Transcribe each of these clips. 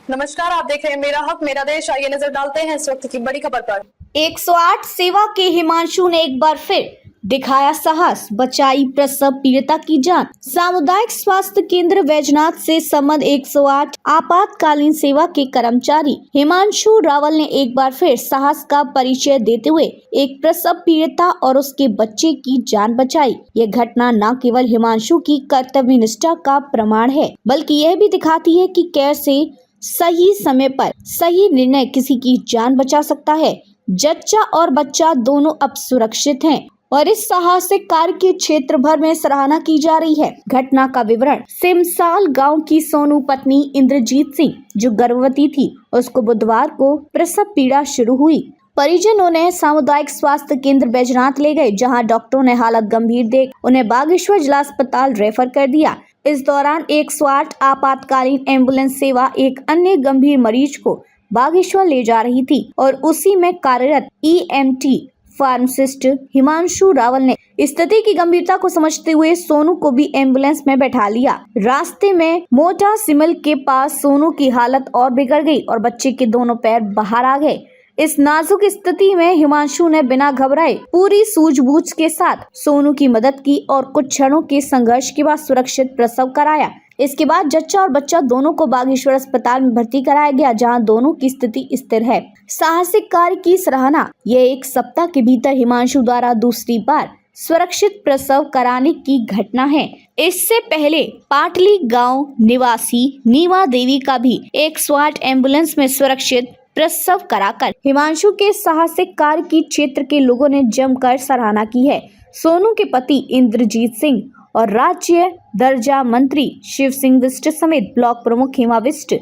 नमस्कार, आप देख रहे हैं मेरा हक मेरा देश। आइए नजर डालते हैं इस वक्त की बड़ी खबर पर। 108 सेवा के हिमांशु ने एक बार फिर दिखाया साहस, बचाई प्रसव पीड़िता की जान। सामुदायिक स्वास्थ्य केंद्र वैजनाथ से संबंध 108 आपातकालीन सेवा के कर्मचारी हिमांशु रावल ने एक बार फिर साहस का परिचय देते हुए एक प्रसव पीड़िता और उसके बच्चे की जान बचाई। यह घटना न केवल हिमांशु की कर्तव्य निष्ठा का प्रमाण है, बल्कि यह भी दिखाती है कि कैसे सही समय पर सही निर्णय किसी की जान बचा सकता है। जच्चा और बच्चा दोनों अब सुरक्षित हैं और इस साहसिक कार्य की क्षेत्र भर में सराहना की जा रही है। घटना का विवरण। सिमसाल गांव की सोनू पत्नी इंद्रजीत सिंह जो गर्भवती थी, उसको बुधवार को प्रसव पीड़ा शुरू हुई। परिजनों ने सामुदायिक स्वास्थ्य केंद्र बैजनाथ ले गए, जहां डॉक्टरों ने हालत गंभीर देख उन्हें बागेश्वर जिला अस्पताल रेफर कर दिया। इस दौरान 108 आपातकालीन एम्बुलेंस सेवा एक अन्य गंभीर मरीज को बागेश्वर ले जा रही थी और उसी में कार्यरत ईएमटी फार्मासिस्ट हिमांशु रावल ने स्थिति की गंभीरता को समझते हुए सोनू को भी एम्बुलेंस में बैठा लिया। रास्ते में मोटा सिमल के पास सोनू की हालत और बिगड़ गई और बच्चे के दोनों पैर बाहर आ गए। इस नाजुक स्थिति में हिमांशु ने बिना घबराए पूरी सूझबूझ के साथ सोनू की मदद की और कुछ क्षणों के संघर्ष के बाद सुरक्षित प्रसव कराया। इसके बाद जच्चा और बच्चा दोनों को बागेश्वर अस्पताल में भर्ती कराया गया, जहां दोनों की स्थिति स्थिर है। साहसिक कार्य की सराहना। यह एक सप्ताह के भीतर हिमांशु द्वारा दूसरी बार सुरक्षित प्रसव कराने की घटना है। इससे पहले पाटली गांव निवासी नीवा देवी का भी 108 एम्बुलेंस में सुरक्षित प्रसव कराकर हिमांशु के साहसिक कार्य की क्षेत्र के लोगों ने जमकर सराहना की है। सोनू के पति इंद्रजीत सिंह और राज्य दर्जा मंत्री शिव सिंह विष्ट समेत ब्लॉक प्रमुख हेमा विष्ट,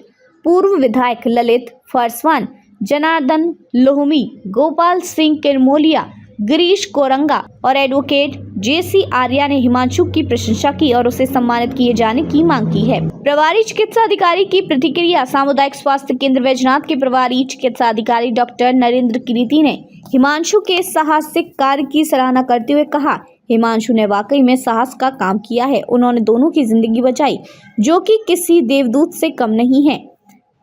पूर्व विधायक ललित फरसवान, जनार्दन लोहमी, गोपाल सिंह किरमोलिया, गिरीश कोरंगा और एडवोकेट जेसी आर्या ने हिमांशु की प्रशंसा की और उसे सम्मानित किए जाने की मांग की है। प्रभारी चिकित्सा अधिकारी की प्रतिक्रिया। सामुदायिक स्वास्थ्य केंद्र वैजनाथ के प्रभारी चिकित्सा अधिकारी डॉक्टर नरेंद्र कीर्ति ने हिमांशु के साहसिक कार्य की सराहना करते हुए कहा, हिमांशु ने वाकई में साहस का काम किया है। उन्होंने दोनों की जिंदगी बचाई, जो कि किसी देवदूत से कम नहीं है।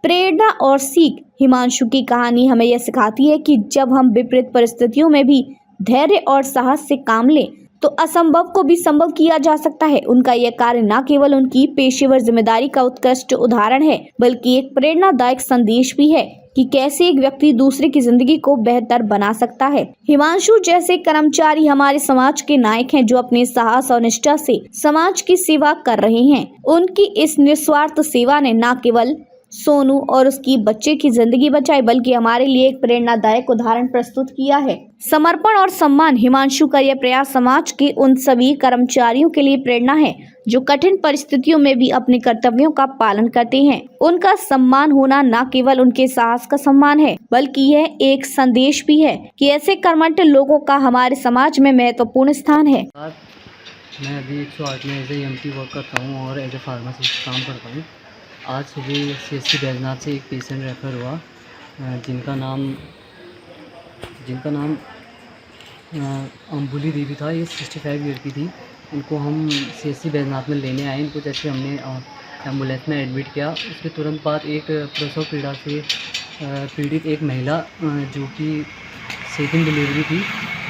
प्रेरणा और सीख। हिमांशु की कहानी हमें यह सिखाती है कि जब हम विपरीत परिस्थितियों में भी धैर्य और साहस से काम लें तो असंभव को भी संभव किया जा सकता है। उनका यह कार्य न केवल उनकी पेशेवर जिम्मेदारी का उत्कृष्ट उदाहरण है, बल्कि एक प्रेरणादायक संदेश भी है कि कैसे एक व्यक्ति दूसरे की जिंदगी को बेहतर बना सकता है। हिमांशु जैसे कर्मचारी हमारे समाज के नायक हैं, जो अपने साहस और निष्ठा से समाज की सेवा कर रहे हैं। उनकी इस निस्वार्थ सेवा ने न केवल सोनू और उसकी बच्चे की जिंदगी बचाई, बल्कि हमारे लिए एक प्रेरणादायक उदाहरण प्रस्तुत किया है। समर्पण और सम्मान। हिमांशु का यह प्रयास समाज के उन सभी कर्मचारियों के लिए प्रेरणा है जो कठिन परिस्थितियों में भी अपने कर्तव्यों का पालन करते हैं। उनका सम्मान होना न केवल उनके साहस का सम्मान है, बल्कि यह एक संदेश भी है कि ऐसे कर्मठ लोगों का हमारे समाज में महत्वपूर्ण स्थान है। मैं अभी 108 में एज ए एमटी वर्क करता हूँ और एज ए फार्मासिस्ट काम करता हूँ। आज सुबह सीएससी बैजनाथ से एक पेशेंट रेफ़र हुआ, जिनका नाम अंबुली देवी था। ये 65 ईयर की थी। इनको हम सीएससी बैजनाथ में लेने आए। इनको जैसे हमने एम्बुलेंस में एडमिट किया, उसके तुरंत बाद एक प्रसव पीड़ा से पीड़ित एक महिला, जो कि सेकंड डिलीवरी थी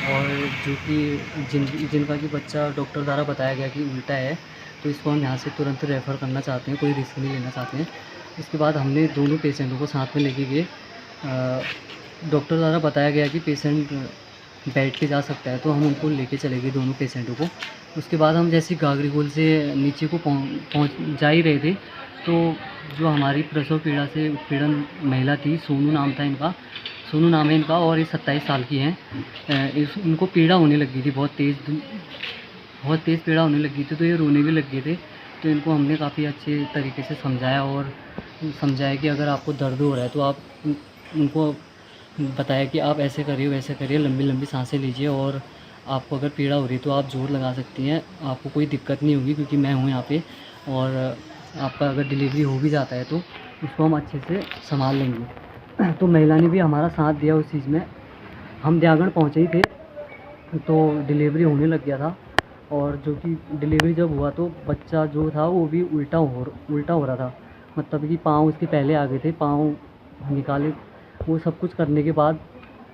और जो कि जिनका कि बच्चा डॉक्टर द्वारा बताया गया कि उल्टा है, तो इसको हम यहाँ से तुरंत रेफ़र करना चाहते हैं, कोई रिस्क नहीं लेना चाहते हैं। इसके बाद हमने दोनों पेशेंटों को साथ में लेके गए। डॉक्टर द्वारा बताया गया कि पेशेंट बैठ के जा सकता है, तो हम उनको लेके चले गए दोनों पेशेंटों को। उसके बाद हम जैसे गागरीगोल से नीचे को पहुँच जा ही रहे थे, तो जो हमारी प्रसव पीड़ा से उत्पीड़न महिला थी, सोनू नाम है इनका और ये 27 साल की हैं। इनको पीड़ा होने लगी थी, बहुत तेज़ पीड़ा होने लगी थी, तो ये रोने भी लग गए थे। तो इनको हमने काफ़ी अच्छे तरीके से समझाया कि अगर आपको दर्द हो रहा है तो आप उनको बताया कि आप ऐसे करिए वैसे करिए, लंबी लंबी सांसें लीजिए और आपको अगर पीड़ा हो रही है तो आप जोर लगा सकती हैं, आपको कोई दिक्कत नहीं होगी क्योंकि मैं हूँ यहाँ पे, और आपका अगर डिलीवरी हो भी जाता है तो उसको हम अच्छे से संभाल लेंगे। तो महिला ने भी हमारा साथ दिया उस चीज़ में। हम देवगढ़ पहुँचे ही थे तो डिलीवरी होने लग गया था, और जो कि डिलीवरी जब हुआ तो बच्चा जो था वो भी उल्टा हो रहा था। मतलब कि पाँव उसके पहले आ गए थे, पाँव निकाले। वो सब कुछ करने के बाद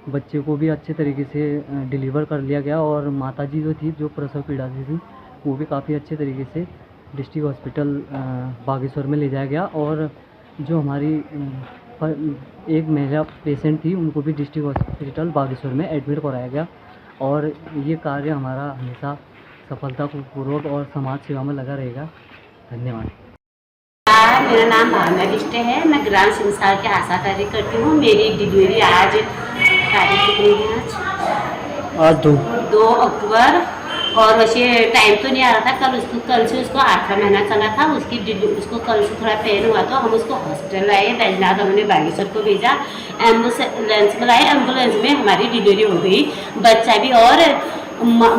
बच्चे को भी अच्छे तरीके से डिलीवर कर लिया गया और माताजी जो थी, जो प्रसव पीड़ा से थी, वो भी काफ़ी अच्छे तरीके से डिस्ट्रिक्ट हॉस्पिटल बागेश्वर में ले जाया गया। और जो हमारी एक महिला पेशेंट थी, उनको भी डिस्ट्रिक्ट हॉस्पिटल बागेश्वर में एडमिट कराया गया। और ये कार्य हमारा हमेशा सफलतापूर्वक और समाज सेवा में लगा रहेगा। धन्यवाद। मेरा नाम भावना बिष्टे है। मैं ग्राम संसार के आशा कार्य करती हूँ। मेरी डिलीवरी आज तारीख कितनी है? आज 2 अक्टूबर। और वैसे टाइम तो नहीं आ रहा था। कल से उसको 8वां महीना चला था। उसको कल से थोड़ा पेन हुआ तो हम उसको हॉस्पिटल लाए बैजनाथ, हमने बागेश्वर को भेजा। एम्बुलेंस में लाए, एम्बुलेंस में हमारी डिलीवरी हो गई। बच्चा भी और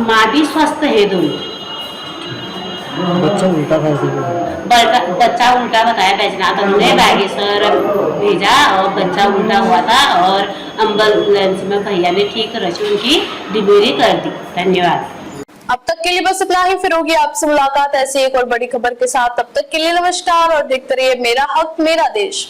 माँ भी स्वस्थ है दोनों। बच्चा उल्टा बच्चा उल्टा बताया बैजनाथ, हमने बागेश्वर भेजा और बच्चा उल्टा हुआ था और एम्बुलेंस में भैया ने ठीक रची उनकी डिलीवरी कर दी। धन्यवाद। अब तक के लिए बस इतना ही। फिर होगी आपसे मुलाकात ऐसी एक और बड़ी खबर के साथ। तब तक के लिए नमस्कार और देखते रहिए मेरा हक मेरा देश।